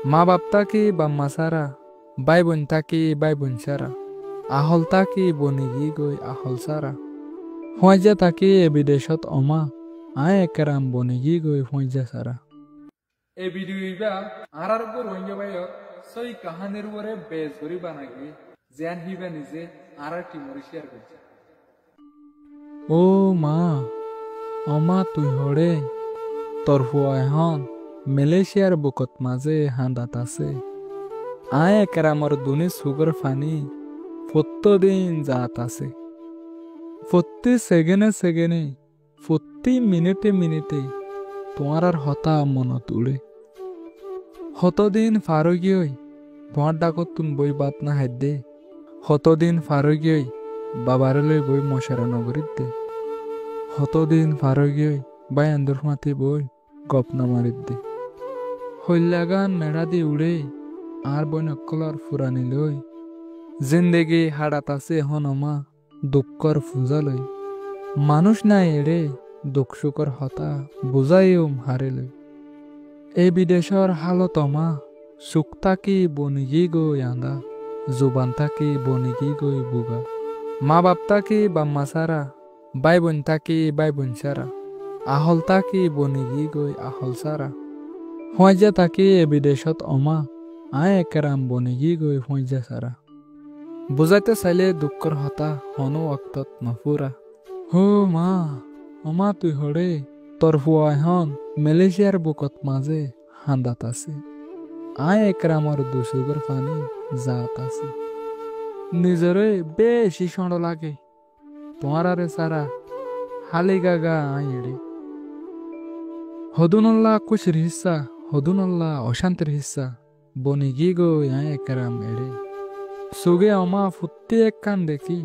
মা বাপ থাকি বাম্মা সারা বাই বোন থাকি বাই বোন সারা আহল থাকি বনিগি গই আহল সারা ফয়জা থাকি এ বিদেশত অমা আয় একেরাম বনিগি গই ফয়জা সারা এ ভিডিও ইবা আর গো রোহিঙ্গা ভাইয়র সই কাহানির উপরে বেজ করি বানাগি জ্যান হিবা নিজে আর টিমরি শেয়ার করছে ও মা অমা তুই হরে তোর ফুয়া এখন মালয়েশিয়ার বুকত মাঝে হাঁদাত আছে আয় একেরামর দুনি সুগর ফানি প্রত্যেকদিন যাত আছে প্রতি সেকেন্ডে প্রতি মিনিটে তোমার আর হতা মনত উড়ে হতদিন ফারুগিয়ই তোমার ডাকত তুন বই বাত না হাত দে হতদিন ফারুগিয়ই বাবার লই বই মশারা নগরীত দে হতদিন ফারুগিয়ই বাই আন্দর মাতি বই গপ না মারিত দে হইলাগান মেড়া দি উড়ে আর বই নকলার ফুরানি লই জিন্দেগি হাড়াত আছে এখন অমা দুঃখর ফুজা লই মানুষ নাই এড়ে দুঃখ সুখর হতা বুঝাইও হারে লই এই বিদেশর হালত অমা সুখ থাকি বনিগি গই আন্দা জুবান থাকি বনিগি গই বুগা মা বাপ থাকি বাম্মা সারা বাই বোন থাকি বাই বোন সারা আহল থাকি বনিগি গই আহল সারা ফয়জা থাকি এ বিদেশত অমা আয় একেরাম বনিগি গই ফয়জা সারা বুঝাইতে চাইলে দুঃখর হতা হনো অক্তত নফুরা হো মা অমা তুই হরে তোর ফুয়া এখন মালয়েশিয়ার বুকত মাঝে হাঁদাত আছে আয় একরামর দুসুগর ফানি জাত আছে নিজরে বেশি সঁড় লাগে তোমার আরে সারা হালি গাগা আয় এড়ে হদুনল্লাহ খুশির হিস্সা হদুনল্লাহ অশান্তির হিস্সা বনিগি গো আয় একরাম এড়ে সুগে অমা ফুত্তি এক কান দেখি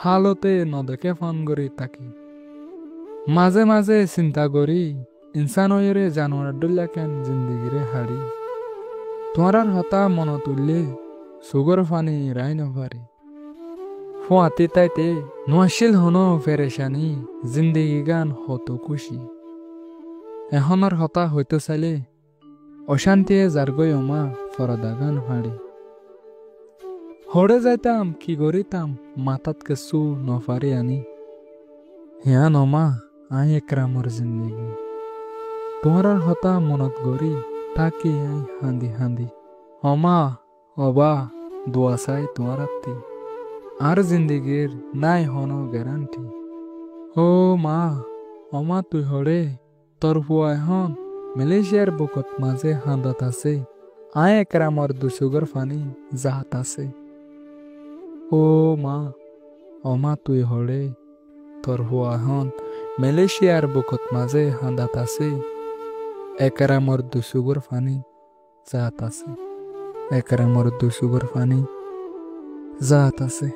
হালতে নদেকে ফোন করি তাকি মাঝে মাঝে চিন্তা করি ইনসান হয়ে জানোয়ার ডুল্লা কেন জিন্দিগিরে হারি তোমার হতা মন তুললে সুগর ফানি রাই নভারে ফুয়াতে তাইতে নোয়াশিল হনো ফেরেশানি জিন্দিগি গান হতো খুশি এখনর হতা হইতে চাইলে অশান্তিয়ে জারগই অমা ফরদা গান হাড়ি হরে যাইতাম কি করিতাম মাথাত কিছু নফারি আনি হিয়া নমা আই একরামর জিন্দিগি তোমার হতা মনত গরি তাকে আই হাঁদি অমা অবা দোয়া চাই তোমার আর জিন্দিগির নাই হনো গ্যারান্টি ও মা অমা তুই হরে তোর ফুয়া এখন মালয়েশিয়ার বুকত মাঝে হাঁদাত আছে আয় একরামর দুসুগর ফানি জাহাত আছে ও মা অমা তুই হরে তোর ফুয়া এখন মালয়েশিয়ার বুকত মাঝে হাঁদাত আছে একরামর দুসুগর ফানি জাহাত আছে একরামর দুসুগর ফানি জাহাত আছে